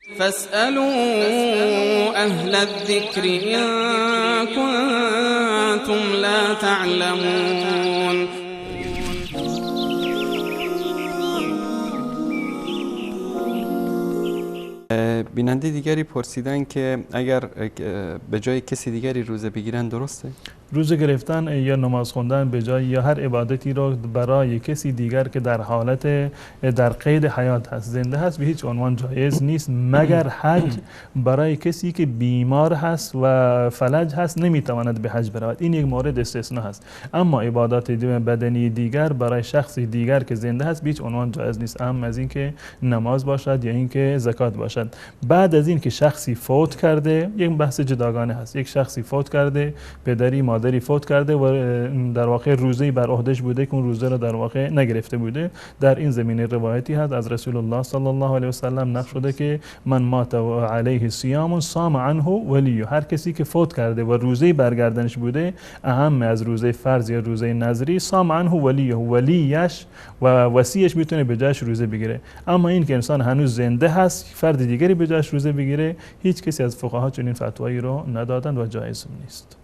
فاسألوا أهل الذكر إن كنتم لا تعلمون. بیننده دیگری پرسیدن که اگر به جای کسی دیگری روزه بگیرن درسته؟ روزه گرفتن یا نماز خوندن به جای یا هر عبادتی رو برای کسی دیگر که در حالت در قید حیات هست، زنده هست، به هیچ عنوان جایز نیست، مگر حج برای کسی که بیمار هست و فلج هست نمیتواند به حج برود. این یک مورد استثنا هست. اما عبادات بدنی دیگر برای شخص دیگر که زنده هست به هیچ عنوان جایز نیست، اهم از این که نماز باشد یا اینکه زکات باشد. بعد از این که شخصی فوت کرده، یک بحث جداگانه هست. یک شخصی فوت کرده، پدری مادری فوت کرده و در واقع روزه‌ای بر عهده‌اش بوده که اون روزه را در واقع نگرفته بوده. در این زمینه روایتی هست از رسول الله صلی الله علیه و سلم نقل شده که من مات علیه صیام صام عنه ولی، هر کسی که فوت کرده و روزه‌ای برگردنش بوده اهم از روزه فرض یا روزه نظری، صام عنه ولیش و وصیش میتونه به جاش روزه بگیره. اما این که انسان هنوز زنده هست فرد دیگری به جاش روزه بگیره، هیچ کسی از فقها چنین فتوایی رو ندادند و جایز نیست.